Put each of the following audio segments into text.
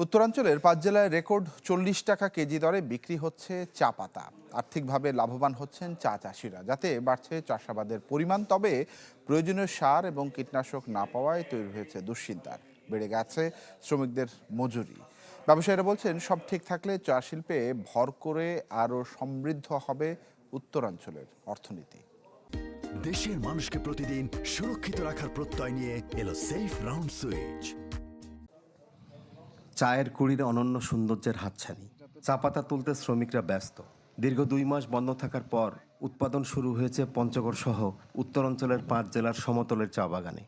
উত্তরাঞ্চলের ৫ জেলায় রেকর্ড ৪০ টাকা কেজি দরে বিক্রি হচ্ছে চা পাতা। আর্থিকভাবে লাভবান হচ্ছেন চা চাষিরা, যাতে বাড়ছে চাষাবাদের পরিমাণ। তবে প্রয়োজনীয় সার এবং কীটনাশক না পাওয়ায় তৈরি হয়েছে দুশ্চিন্তার, বেড়ে গেছে শ্রমিকদের মজুরি। ব্যবসায়ীরা বলছেন, সব ঠিক থাকলে চা শিল্পে ভর করে আরও সমৃদ্ধ হবে উত্তরাঞ্চলের অর্থনীতি। দেশের মানুষকে প্রতিদিন সুরক্ষিত রাখার প্রত্যয় নিয়ে এলো সেফ রাউন্ড সুইচ। চায়ের কুড়ির অনন্য সৌন্দর্যের হাতছানি। চা পাতা তুলতে শ্রমিকরা ব্যস্ত। দীর্ঘ ২ মাস বন্ধ থাকার পর উৎপাদন শুরু হয়েছে পঞ্চগড় সহ উত্তরাঞ্চলের ৫ জেলার সমতলের চা বাগানে।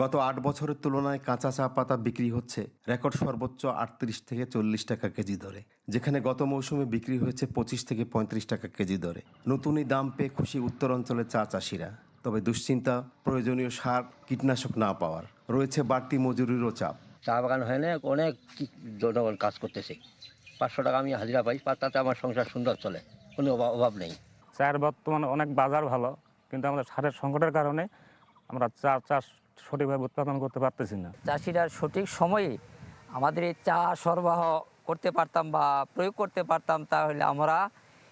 গত ৮ বছরের তুলনায় কাঁচা চা পাতা বিক্রি হচ্ছে রেকর্ড সর্বোচ্চ ৩৮ থেকে ৪০ টাকা কেজি দরে, যেখানে গত মৌসুমে বিক্রি হয়েছে ২৫ থেকে ৩৫ টাকা কেজি দরে। নতুনই দাম পেয়ে খুশি উত্তরাঞ্চলের চা চাষিরা। তবে দুশ্চিন্তা প্রয়োজনীয় সার কীটনাশক না পাওয়ার, রয়েছে বাড়তি মজুরিরও চাপ। চা বাগান হয় না, অনেক জনগণ কাজ করতেছে। ৫০০ টাকা আমি হাজিরা পাই, তাতে আমার সংসার সুন্দর চলে, কোনো অভাব নেই। চায়ের বর্তমানে অনেক বাজার ভালো, কিন্তু আমাদের সারের সংকটের কারণে আমরা চাষ সঠিকভাবে উৎপাদন করতে পারতেছি না। চাষিরা সঠিক সময়ে আমাদের এই চা সরবরাহ করতে পারতাম বা প্রয়োগ করতে পারতাম, তাহলে আমরা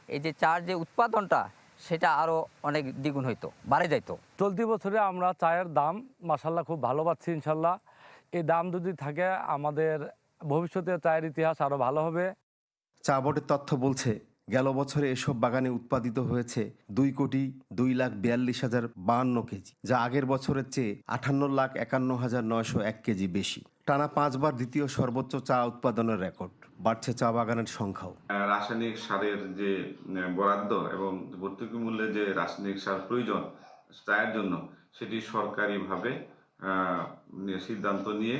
এই যে চার যে উৎপাদনটা সেটা আরও অনেক দ্বিগুণ হইতো, বাড়ে যাইত। চলতি বছরে আমরা চায়ের দাম মাশাআল্লাহ খুব ভালো পাচ্ছি ইনশাল্লাহ। এই দাম যদি থাকে আমাদের ভবিষ্যতে চায়ের ইতিহাস আরও ভালো হবে। চা বোর্ডের তথ্য বলছে, গেল বছরে এসব বাগানে উৎপাদিত হয়েছে ২,২,৪২,০৫২ কেজি, যা আগের বছরের চেয়ে ৫৮,৫১,৯০১ কেজি বেশি। টানা ৫ বার দ্বিতীয় সর্বোচ্চ চা উৎপাদনের রেকর্ড। বাড়ছে চা বাগানের সংখ্যাও। রাসায়নিক সারের যে বরাদ্দ এবং ভর্তুকি মূল্যে যে রাসায়নিক সার প্রয়োজন চায়ের জন্য, সেটি সরকারিভাবে সিদ্ধান্ত নিয়ে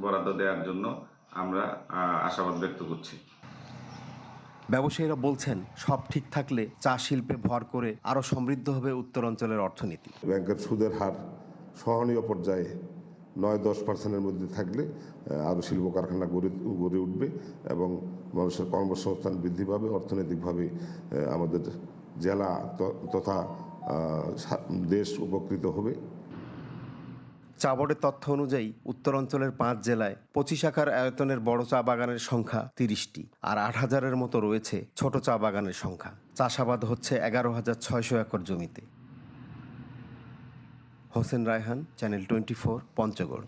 বরাদ্দ দেওয়ার জন্য আমরা আশাবাদ ব্যক্ত করছি। ব্যবসায়ীরা বলছেন, সব ঠিক থাকলে চা শিল্পে ভর করে আরও সমৃদ্ধ হবে উত্তরাঞ্চলের অর্থনীতি। ব্যাংকের সুদের হার সহনীয় পর্যায়ে ৯-১০% মধ্যে থাকলে আরও শিল্প কারখানা গড়ে উঠবে এবং মানুষের কর্মসংস্থান বৃদ্ধি পাবে। অর্থনৈতিকভাবে আমাদের জেলা তথা দেশ উপকৃত হবে। চা বোর্ডের তথ্য অনুযায়ী উত্তরাঞ্চলের ৫ জেলায় ২৫ একর আয়তনের বড় চা বাগানের সংখ্যা ৩০টি, আর ৮,০০০-এর মতো রয়েছে ছোট চা বাগানের সংখ্যা। চাষাবাদ হচ্ছে ১১,৬০০ একর জমিতে। হোসেন রায়হান, চ্যানেল 24, পঞ্চগড়।